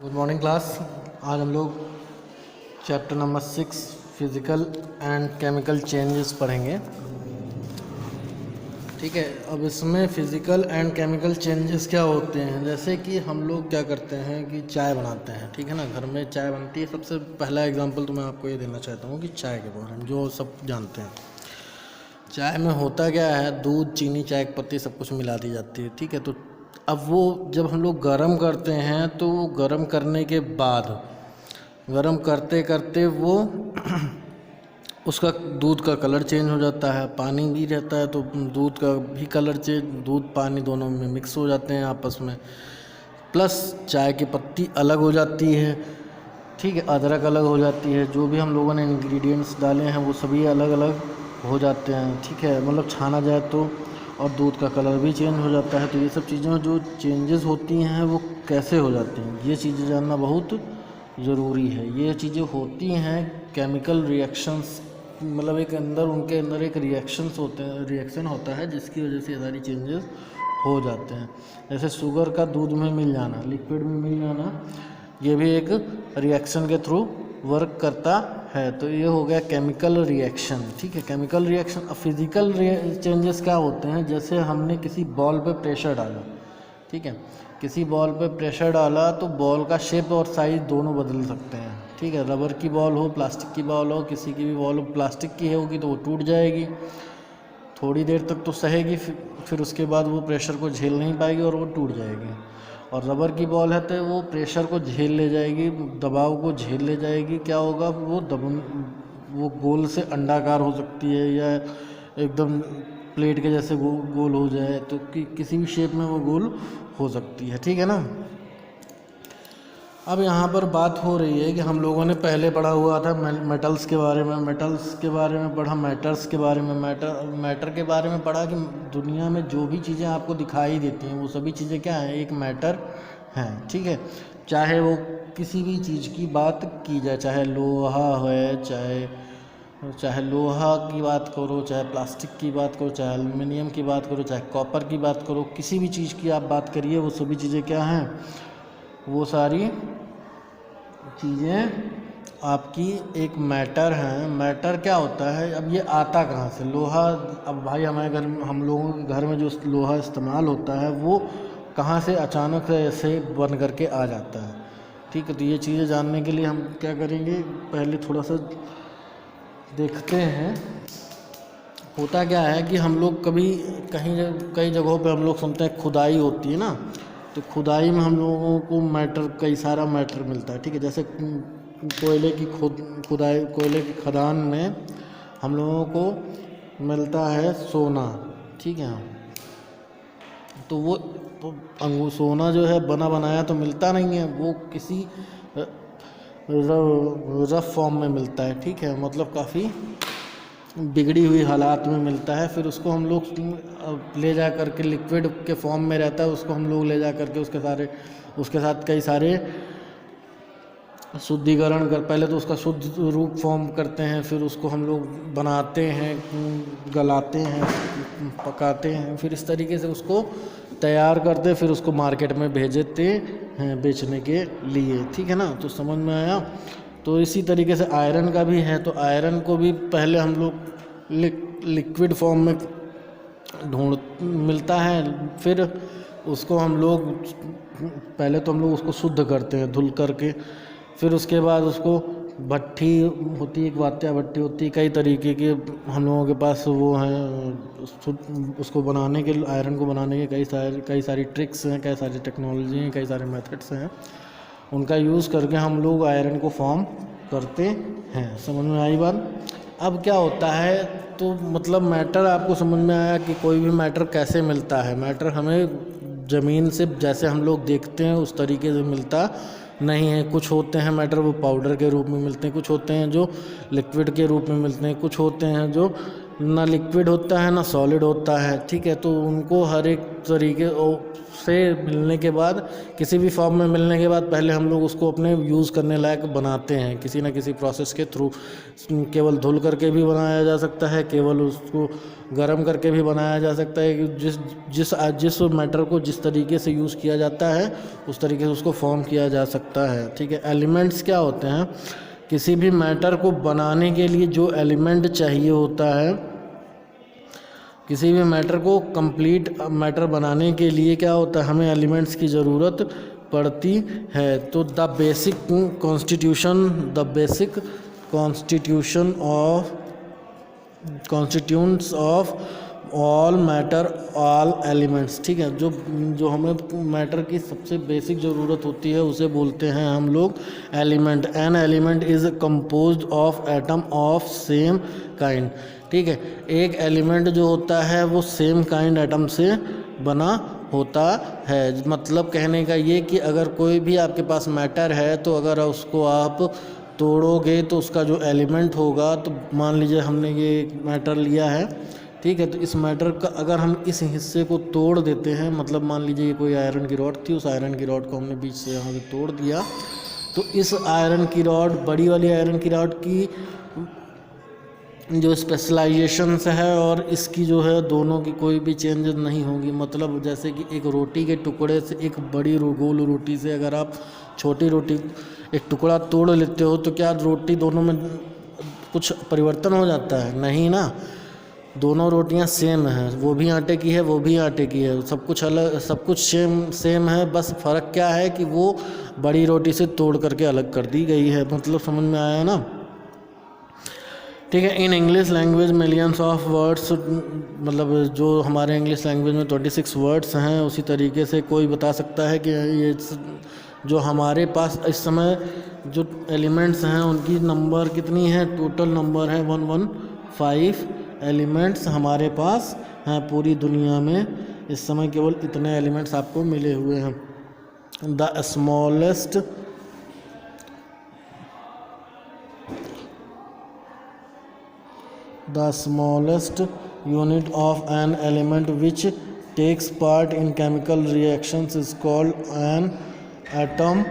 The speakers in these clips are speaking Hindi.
Good morning class. आज हम लोग chapter number 6 physical and chemical changes पढ़ेंगे। ठीक है, अब इसमें फ़िज़िकल एंड केमिकल चेंजेस क्या होते हैं, जैसे कि हम लोग क्या करते हैं कि चाय बनाते हैं। ठीक है ना, घर में चाय बनती है। सबसे पहला एग्जांपल तो मैं आपको ये देना चाहता हूँ कि चाय के बारे में जो सब जानते हैं। चाय में होता क्या है, दूध, चीनी, चाय की पत्ती सब कुछ मिला दी जाती है। ठीक है, तो अब वो जब हम लोग गर्म करते हैं तो वो गर्म करने के बाद गर्म करते करते वो उसका दूध का कलर चेंज हो जाता है। पानी भी रहता है तो दूध का भी कलर चेंज, दूध पानी दोनों में मिक्स हो जाते हैं आपस में। प्लस चाय की पत्ती अलग हो जाती है। ठीक है, अदरक अलग हो जाती है। जो भी हम लोगों ने इंग्रेडिएंट्स डाले हैं वो सभी अलग अलग हो जाते हैं। ठीक है, मतलब छाना जाए तो, और दूध का कलर भी चेंज हो जाता है। तो ये सब चीज़ें जो चेंजेस होती हैं वो कैसे हो जाती हैं, ये चीज़ें जानना बहुत ज़रूरी है। ये चीज़ें होती हैं केमिकल रिएक्शंस, मतलब एक अंदर उनके अंदर एक रिएक्शन होता है जिसकी वजह से ये सारी चेंजेस हो जाते हैं। जैसे शुगर का दूध में मिल जाना, लिक्विड में मिल जाना, ये भी एक रिएक्शन के थ्रू वर्क करता है। तो ये हो गया केमिकल रिएक्शन। ठीक है, केमिकल रिएक्शन। अब फिज़िकल चेंजेस क्या होते हैं, जैसे हमने किसी बॉल पे प्रेशर डाला। ठीक है, किसी बॉल पे प्रेशर डाला तो बॉल का शेप और साइज़ दोनों बदल सकते हैं। ठीक है, रबर की बॉल हो, प्लास्टिक की बॉल हो, किसी की भी बॉल हो, प्लास्टिक की होगी तो वो टूट जाएगी, थोड़ी देर तक तो सहेगी, फिर उसके बाद वो प्रेशर को झेल नहीं पाएगी और वो टूट जाएगी। और रबर की बॉल है तो वो प्रेशर को झेल ले जाएगी, दबाव को झेल ले जाएगी। क्या होगा, वो गोल से अंडाकार हो सकती है या एकदम प्लेट के जैसे गोल हो जाए, तो किसी भी शेप में वो गोल हो सकती है। ठीक है ना। अब यहाँ पर बात हो रही है कि हम लोगों ने पहले पढ़ा हुआ था मेटल्स के बारे में, पढ़ा मैटर्स के बारे में, मैटर के बारे में पढ़ा कि दुनिया में जो भी चीज़ें आपको दिखाई देती हैं वो सभी चीज़ें क्या हैं, एक मैटर हैं। ठीक है, चाहे वो किसी भी चीज़ की बात की जाए, चाहे लोहा है, चाहे लोहा की बात करो, चाहे प्लास्टिक की बात करो, चाहे एल्युमिनियम की बात करो, चाहे कॉपर की बात करो, किसी भी चीज़ की आप बात करिए, वो सभी चीज़ें क्या हैं, वो सारी चीज़ें आपकी एक मैटर हैं। मैटर क्या होता है, अब ये आता कहाँ से, लोहा। अब भाई हमारे घर में, हम लोगों के घर में जो लोहा इस्तेमाल होता है वो कहाँ से अचानक से ऐसे बन करके आ जाता है। ठीक है, तो ये चीज़ें जानने के लिए हम क्या करेंगे, पहले थोड़ा सा देखते हैं। होता क्या है कि हम लोग कई जगहों पे हम लोग सुनते हैं खुदाई होती है ना, तो खुदाई में हम लोगों को कई सारा मैटर मिलता है। ठीक है, जैसे कोयले की खदान में हम लोगों को मिलता है सोना। ठीक है, तो वो सोना जो है बना बनाया तो मिलता नहीं है, वो किसी रफ फॉर्म में मिलता है। ठीक है, मतलब काफ़ी बिगड़ी हुई हालात में मिलता है। फिर उसको हम लोग ले जा कर के, लिक्विड के फॉर्म में रहता है, उसको हम लोग ले जा कर के उसके साथ कई सारे शुद्धिकरण पहले तो उसका शुद्ध रूप फॉर्म करते हैं, फिर उसको हम लोग बनाते हैं, गलाते हैं, पकाते हैं, फिर इस तरीके से उसको तैयार करते, फिर उसको मार्केट में भेजते हैं बेचने के लिए। ठीक है ना, तो समझ में आया। तो इसी तरीके से आयरन का भी है, तो आयरन को भी पहले हम लोग लिक्विड फॉर्म में मिलता है, फिर उसको हम लोग पहले तो हम लोग उसको शुद्ध करते हैं धुल करके, फिर उसके बाद उसको भट्टी होती है, एक वात्या भट्टी होती है, कई तरीके के हम लोगों के पास वो हैं। उसको बनाने के, आयरन को बनाने के कई सारी ट्रिक्स हैं, कई सारी टेक्नोलॉजी हैं, कई सारे मेथड्स हैं, उनका यूज़ करके हम लोग आयरन को फॉर्म करते हैं। समझ में आई बात। अब क्या होता है, तो मतलब मैटर आपको समझ में आया कि कोई भी मैटर कैसे मिलता है। मैटर हमें ज़मीन से जैसे हम लोग देखते हैं उस तरीके से मिलता नहीं है। कुछ होते हैं मैटर वो पाउडर के रूप में मिलते हैं, कुछ होते हैं जो लिक्विड के रूप में मिलते हैं, कुछ होते हैं जो ना लिक्विड होता है ना सॉलिड होता है। ठीक है, तो उनको हर एक तरीके से मिलने के बाद, किसी भी फॉर्म में मिलने के बाद पहले हम लोग उसको अपने यूज़ करने लायक बनाते हैं किसी ना किसी प्रोसेस के थ्रू। केवल धुल करके भी बनाया जा सकता है, केवल उसको गर्म करके भी बनाया जा सकता है कि जिस मैटर को जिस तरीके से यूज़ किया जाता है उस तरीके से उसको फॉर्म किया जा सकता है। ठीक है, एलिमेंट्स क्या होते हैं? किसी भी मैटर को बनाने के लिए जो एलिमेंट चाहिए होता है, किसी भी मैटर को कंप्लीट मैटर बनाने के लिए क्या होता है, हमें एलिमेंट्स की ज़रूरत पड़ती है। तो the basic constituents of all matter all elements. ठीक है, जो हमें मैटर की सबसे बेसिक ज़रूरत होती है उसे बोलते हैं हम लोग element. An element is composed of atom of same kind. ठीक है, एक एलिमेंट जो होता है वो सेम काइंड एटम से बना होता है। मतलब कहने का ये कि अगर कोई भी आपके पास मैटर है तो अगर उसको आप तोड़ोगे तो उसका जो एलिमेंट होगा, तो मान लीजिए हमने ये मैटर लिया है, ठीक है, तो इस मैटर का अगर हम इस हिस्से को तोड़ देते हैं, मतलब मान लीजिए ये कोई आयरन की रॉड थी, उस आयरन की रॉड को हमने बीच से यहाँ से तोड़ दिया, तो इस आयरन की रॉड, बड़ी वाली आयरन की रॉड की जो स्पेशलाइजेशंस है और इसकी जो है दोनों की कोई भी चेंज नहीं होगी। मतलब जैसे कि एक रोटी के टुकड़े से, एक बड़ी गोल रोटी से अगर आप छोटी रोटी एक टुकड़ा तोड़ लेते हो तो क्या रोटी दोनों में कुछ परिवर्तन हो जाता है? नहीं ना, दोनों रोटियां सेम हैं, वो भी आटे की है वो भी आटे की है, सब कुछ अलग, सब कुछ सेम है, बस फ़र्क क्या है कि वो बड़ी रोटी से तोड़ करके अलग कर दी गई है। मतलब समझ में आया ना? ठीक है, in English language millions of words, मतलब जो हमारे इंग्लिश लैंग्वेज में 26 वर्ड्स हैं, उसी तरीके से कोई बता सकता है कि ये जो हमारे पास इस समय जो एलिमेंट्स हैं उनकी नंबर कितनी है? टोटल नंबर है 115 एलिमेंट्स हमारे पास हैं पूरी दुनिया में। इस समय केवल इतने एलिमेंट्स आपको मिले हुए हैं। The smallest unit of an element which takes part in chemical reactions is called an atom.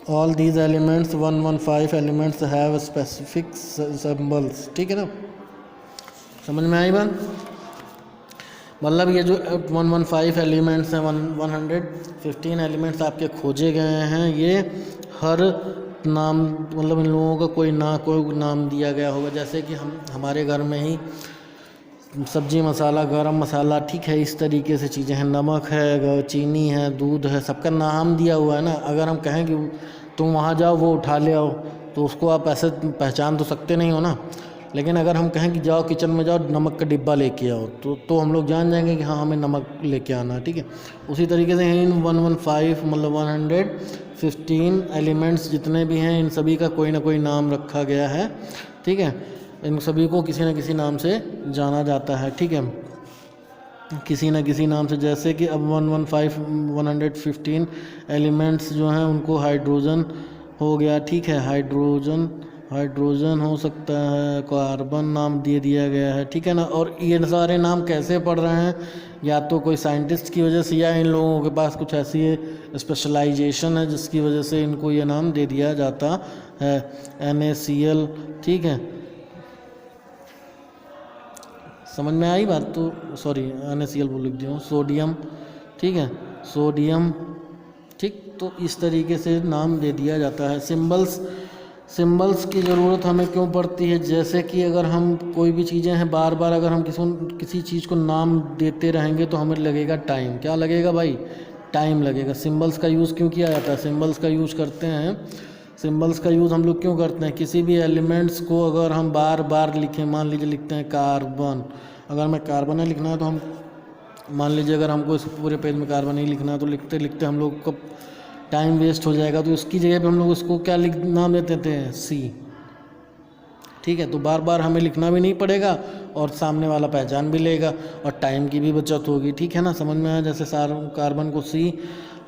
All these elements, 115 elements, have specific symbols। ठीक है ना, समझ में आई बात? मतलब ये जो 115 एलिमेंट्स हैं, 115 एलिमेंट्स आपके खोजे गए हैं, ये हर नाम, मतलब इन लोगों का कोई नाम दिया गया होगा। जैसे कि हमारे घर में ही सब्जी मसाला, गरम मसाला, ठीक है, इस तरीके से चीज़ें हैं, नमक है, चीनी है, दूध है, सबका नाम दिया हुआ है ना। अगर हम कहें कि तुम वहाँ जाओ वो उठा ले आओ, तो उसको आप ऐसे पहचान तो सकते नहीं हो ना। लेकिन अगर हम कहें कि जाओ किचन में जाओ नमक का डिब्बा लेके आओ, तो हम लोग जान जाएंगे कि हाँ हमें नमक लेके आना है। ठीक है, उसी तरीके से इन 115 मतलब 115 एलिमेंट्स जितने भी हैं, इन सभी का कोई ना कोई नाम रखा गया है। ठीक है, इन सभी को किसी न किसी नाम से जाना जाता है। ठीक है, किसी न किसी नाम से, जैसे कि अब 115 एलिमेंट्स जो हैं उनको हाइड्रोजन हो गया। ठीक है, हाइड्रोजन हो सकता है, कार्बन नाम दे दिया गया है। ठीक है ना, और ये सारे नाम कैसे पढ़ रहे हैं? या तो कोई साइंटिस्ट की वजह से, या इन लोगों के पास कुछ ऐसी स्पेशलाइजेशन है जिसकी वजह से इनको ये नाम दे दिया जाता है। NaCl, ठीक है, समझ में आई बात? तो सॉरी NaCl बोल लिख दिया, सोडियम, ठीक है, सोडियम, ठीक, तो इस तरीके से नाम दे दिया जाता है। सिंबल्स की ज़रूरत हमें क्यों पड़ती है? जैसे कि अगर हम कोई भी चीज़ें हैं, बार बार अगर हम किसी चीज़ को नाम देते रहेंगे तो हमें लगेगा टाइम। क्या लगेगा भाई? टाइम लगेगा। सिंबल्स का यूज़ क्यों किया जाता है? सिंबल्स का यूज़ करते हैं, सिंबल्स का यूज़ हम लोग क्यों करते हैं? किसी भी एलिमेंट्स को अगर हम बार बार लिखें, मान लीजिए लिखते हैं कार्बन, अगर हमें कार्बन है लिखना है तो हम, मान लीजिए अगर हमको इस पूरे पेज में कार्बन नहीं लिखना है तो लिखते लिखते हम लोग को टाइम वेस्ट हो जाएगा, तो इसकी जगह पे हम लोग उसको क्या नाम देते थे? C। ठीक है, तो बार बार हमें लिखना भी नहीं पड़ेगा और सामने वाला पहचान भी लेगा और टाइम की भी बचत होगी। ठीक है ना, समझ में आया? जैसे कार्बन को C,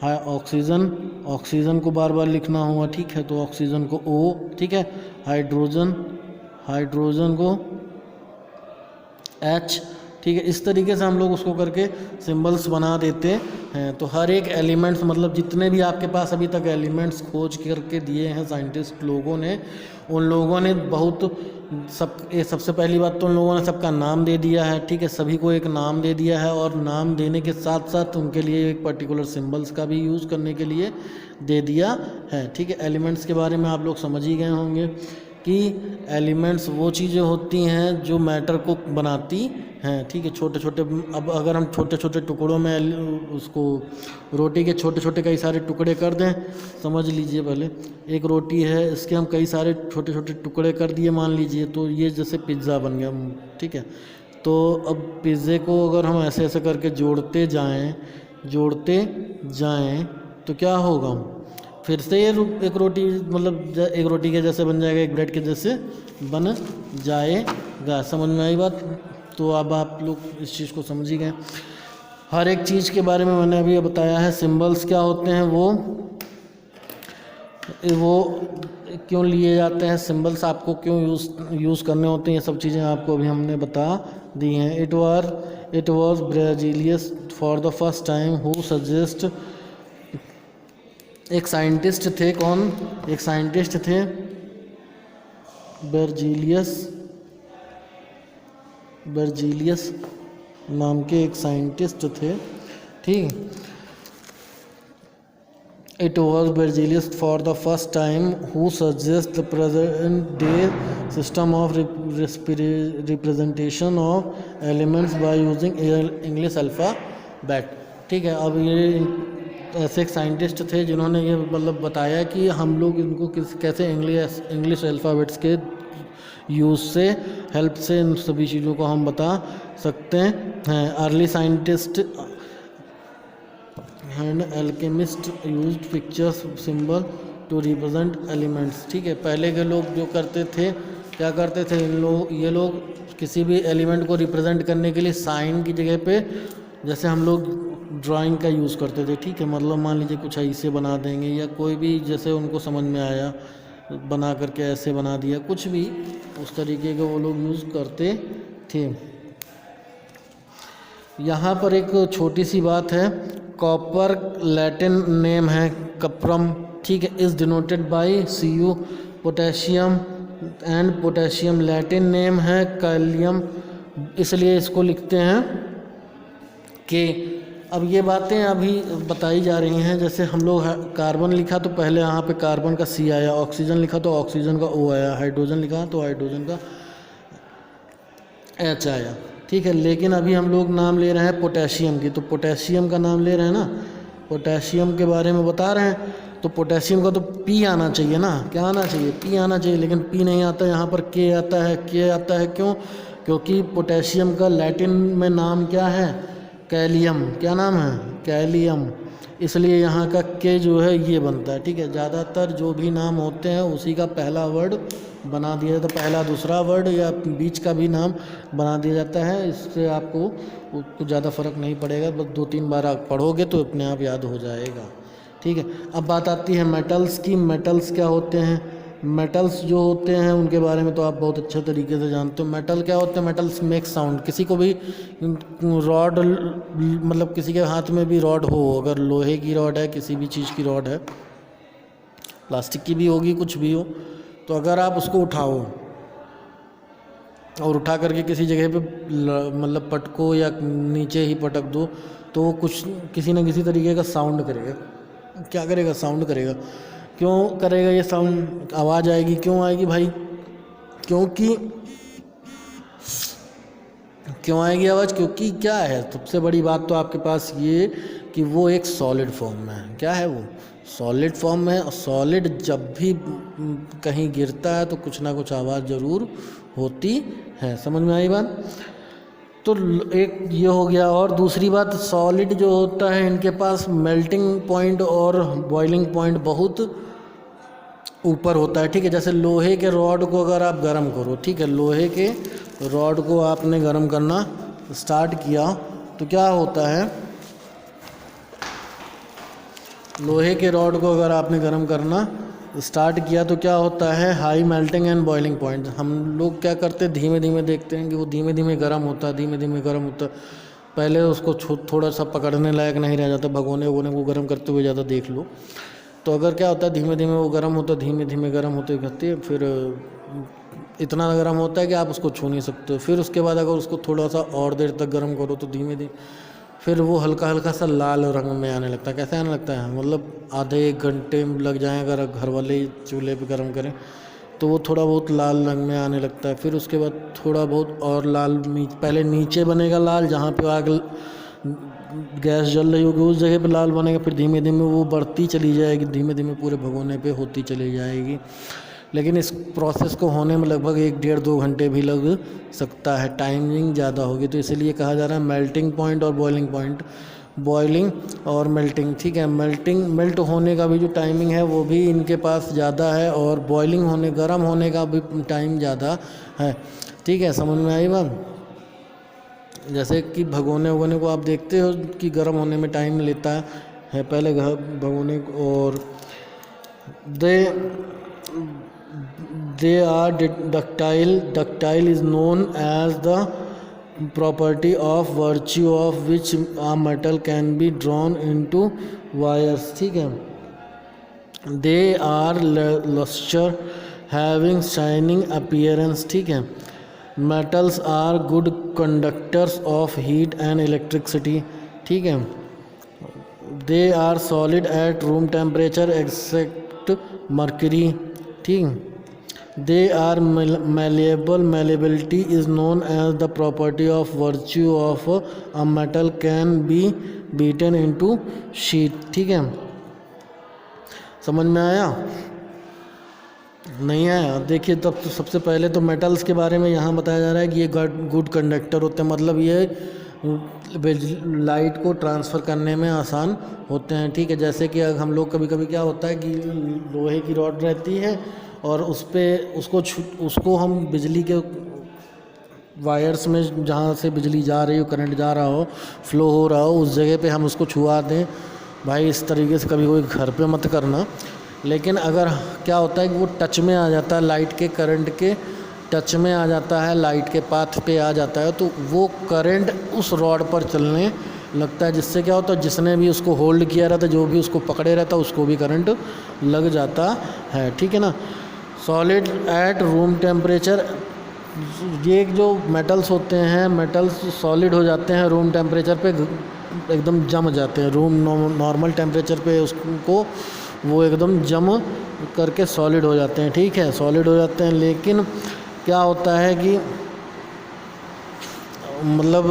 ऑक्सीजन को बार बार लिखना हुआ, ठीक है, तो ऑक्सीजन को O, ठीक है, हाइड्रोजन को H, ठीक है। इस तरीके से हम लोग उसको करके सिंबल्स बना देते हैं। तो हर एक एलिमेंट्स मतलब जितने भी आपके पास अभी तक एलिमेंट्स खोज करके दिए हैं साइंटिस्ट लोगों ने, उन लोगों ने बहुत सबसे पहली बात तो उन लोगों ने सबका नाम दे दिया है, ठीक है। सभी को एक नाम दे दिया है और नाम देने के साथ साथ उनके लिए एक पर्टिकुलर सिंबल्स का भी यूज़ करने के लिए दे दिया है, ठीक है। एलिमेंट्स के बारे में आप लोग समझ ही गए होंगे कि एलिमेंट्स वो चीज़ें होती हैं जो मैटर को बनाती हैं, ठीक है। छोटे छोटे, अब अगर हम छोटे छोटे टुकड़ों में उसको रोटी के छोटे छोटे कई सारे टुकड़े कर दें, समझ लीजिए पहले एक रोटी है, इसके हम कई सारे छोटे छोटे टुकड़े कर दिए मान लीजिए, तो ये जैसे पिज़्ज़ा बन गया, ठीक है। तो अब पिज़्ज़े को अगर हम ऐसे ऐसे करके जोड़ते जाएं तो क्या होगा, फिर से ये एक रोटी मतलब एक रोटी के जैसे बन जाएगा, एक ब्रेड के जैसे बन जाएगा। समझ में आई बात? तो अब आप लोग इस चीज़ को समझ ही गए। हर एक चीज़ के बारे में मैंने अभी बताया है। सिंबल्स क्या होते हैं, वो क्यों लिए जाते हैं, सिंबल्स आपको क्यों यूज़ करने होते हैं, ये सब चीज़ें आपको अभी हमने बता दी हैं। It was Berzelius for the first time who suggest, एक साइंटिस्ट थे, कौन? एक साइंटिस्ट थे, बर्जीलियस नाम के एक साइंटिस्ट थे, ठीक। It was Berzelius for the first time who suggest the present day system of representation of elements by using English alphabet, ठीक है। अब ये ऐसे एक साइंटिस्ट थे जिन्होंने ये मतलब बताया कि हम लोग इनको कैसे इंग्लिश अल्फ़ाबेट्स के यूज़ से, हेल्प से इन सभी चीज़ों को हम बता सकते हैं। Early scientist and alchemist used pictures symbol to represent elements, ठीक है। पहले के लोग जो करते थे, क्या करते थे ये लोग किसी भी एलिमेंट को रिप्रेजेंट करने के लिए साइन की जगह पे जैसे हम लोग ड्राइंग का यूज़ करते थे, ठीक है। मतलब मान लीजिए कुछ ऐसे बना देंगे या कोई भी जैसे उनको समझ में आया बना करके ऐसे बना दिया, कुछ भी उस तरीके के वो लोग यूज़ करते थे। यहाँ पर एक छोटी सी बात है, कॉपर लैटिन नेम है कप्रम, ठीक है। Is denoted by Cu, potassium and potassium Latin name है कैलियम, इसलिए इसको लिखते हैं के। अब ये बातें अभी बताई जा रही हैं, जैसे हम लोग कार्बन लिखा तो पहले यहाँ पे कार्बन का C आया, ऑक्सीजन लिखा तो ऑक्सीजन का O आया, हाइड्रोजन लिखा तो हाइड्रोजन का H आया, ठीक है। लेकिन अभी हम लोग नाम ले रहे हैं पोटेशियम की, तो पोटेशियम का नाम ले रहे हैं ना, पोटेशियम के बारे में बता रहे हैं, तो पोटेशियम का तो P आना चाहिए ना, क्या आना चाहिए? P आना चाहिए, लेकिन P नहीं आता, यहाँ पर K आता है। K आता है क्यों? क्योंकि पोटेशियम का लैटिन में नाम क्या है? कैलियम। क्या नाम है? कैलियम, इसलिए यहाँ का के जो है ये बनता है, ठीक है। ज़्यादातर जो भी नाम होते हैं उसी का पहला वर्ड बना दिया जाता है, पहला दूसरा वर्ड या बीच का भी नाम बना दिया जाता है। इससे आपको कुछ ज़्यादा फ़र्क नहीं पड़ेगा, बस 2-3 बार आप पढ़ोगे तो अपने आप याद हो जाएगा, ठीक है। अब बात आती है मेटल्स की। मेटल्स क्या होते हैं? मेटल्स जो होते हैं उनके बारे में तो आप बहुत अच्छे तरीके से जानते हो। मेटल क्या होते हैं? Metals make sound. किसी को भी रॉड, मतलब किसी के हाथ में भी रॉड हो, अगर लोहे की रॉड है, किसी भी चीज़ की रॉड है, प्लास्टिक की भी होगी, कुछ भी हो, तो अगर आप उसको उठाओ और उठा करके किसी जगह पे मतलब पटको या नीचे ही पटक दो, तो वो कुछ किसी न किसी तरीके का साउंड करेगा। क्या करेगा? साउंड करेगा। क्यों करेगा ये साउंड? आवाज़ आएगी। क्यों आएगी भाई? क्यों आएगी आवाज़? क्योंकि क्या है, सबसे बड़ी बात तो आपके पास ये कि वो एक सॉलिड फॉर्म में है। क्या है वो? सॉलिड फॉर्म में है। और सॉलिड जब भी कहीं गिरता है तो कुछ ना कुछ आवाज़ ज़रूर होती है। समझ में आई बात? तो एक ये हो गया। और दूसरी बात, सॉलिड जो होता है इनके पास मेल्टिंग पॉइंट और बॉइलिंग पॉइंट बहुत ऊपर होता है, ठीक है। जैसे लोहे के रॉड को अगर आप गर्म करो, ठीक है, लोहे के रॉड को आपने गर्म करना स्टार्ट किया तो क्या होता है, लोहे के रॉड को अगर आपने गर्म करना स्टार्ट किया तो क्या होता है, high melting and boiling point. हम लोग क्या करते हैं, धीमे धीमे देखते हैं कि वो धीमे धीमे गर्म होता है, धीमे धीमे गर्म होता है। पहले उसको थोड़ा सा पकड़ने लायक नहीं रह जाता, भगोने वगोने को गर्म करते हुए ज़्यादा देख लो। तो अगर क्या होता है, धीमे धीमे वो गर्म होता है, धीमे धीमे गर्म होते करती है, फिर इतना गर्म होता है कि आप उसको छू नहीं सकते। फिर उसके बाद अगर उसको थोड़ा सा और देर तक गर्म करो तो धीमे धीमे फिर वो हल्का हल्का सा लाल रंग में आने लगता है। कैसे आने लगता है, मतलब आधे एक घंटे लग जाए अगर घर वाले चूल्हे पे गर्म करें तो वो थोड़ा बहुत लाल रंग में आने लगता है। फिर उसके बाद थोड़ा बहुत और लाल, पहले नीचे बनेगा लाल, जहाँ पे आग गैस जल रही होगी उस जगह पे लाल बनेगा, फिर धीमे धीमे वो बढ़ती चली जाएगी, धीमे धीमे पूरे भगोने पे होती चली जाएगी। लेकिन इस प्रोसेस को होने में लगभग 1-1.5-2 घंटे भी लग सकता है, टाइमिंग ज़्यादा होगी। तो इसीलिए कहा जा रहा है मेल्टिंग पॉइंट और बॉइलिंग पॉइंट, बॉइलिंग और मेल्टिंग, ठीक है। मेल्ट होने का भी जो टाइमिंग है वो भी इनके पास ज़्यादा है, और बॉइलिंग होने, गर्म होने का भी टाइम ज़्यादा है, ठीक है। समझ में आई बात। जैसे कि भगोने वगोने को आप देखते हो कि गर्म होने में टाइम लेता है पहले भगोने को, और they are ductile. Ductile is known as the property of virtue of which a metal can be drawn into wires, ठीक है। They are luster, having shining appearance, ठीक है। Metals are good conductors of heat and electricity, ठीक है। They are solid at room temperature except mercury, ठीक। They are malleable. Malleability is known as the property of virtue of a metal can be beaten into sheet, ठीक है। समझ में आया, नहीं आया? देखिए, तब तो सबसे पहले तो मेटल्स के बारे में यहाँ बताया जा रहा है कि ये गुड कंडक्टर होते हैं, मतलब ये लाइट को ट्रांसफ़र करने में आसान होते हैं, ठीक है। जैसे कि हम लोग कभी कभी क्या होता है कि लोहे की रॉड रहती है और उसको हम बिजली के वायर्स में, जहाँ से बिजली जा रही हो, करंट जा रहा हो, फ्लो हो रहा हो, उस जगह पे हम उसको छुआ दें। भाई इस तरीके से कभी कोई घर पे मत करना। लेकिन अगर क्या होता है कि वो टच में आ जाता है, लाइट के करंट के टच में आ जाता है, लाइट के पाथ पे आ जाता है, तो वो करंट उस रॉड पर चलने लगता है, जिससे क्या होता है, जिसने भी उसको होल्ड किया रहता है, जो भी उसको पकड़े रहता है, उसको भी करंट लग जाता है, ठीक है ना। सॉलिड एट रूम टेम्परेचर, ये जो मेटल्स होते हैं, मेटल्स सॉलिड हो जाते हैं रूम टेम्परेचर पे, एकदम जम जाते हैं। रूम नॉर्मल टेम्परेचर पे उसको वो एकदम जम करके सॉलिड हो जाते हैं, ठीक है, सॉलिड हो जाते हैं। लेकिन क्या होता है कि मतलब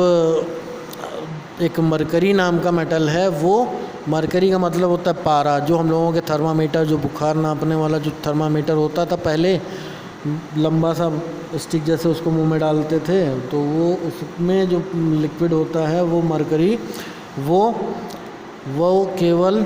एक मरकरी नाम का मेटल है, वो मरकरी का मतलब होता है पारा। जो हम लोगों के थर्मामीटर, जो बुखार नापने वाला जो थर्मामीटर होता था पहले, लंबा सा स्टिक जैसे उसको मुंह में डालते थे, तो वो उसमें जो लिक्विड होता है वो मरकरी, वो केवल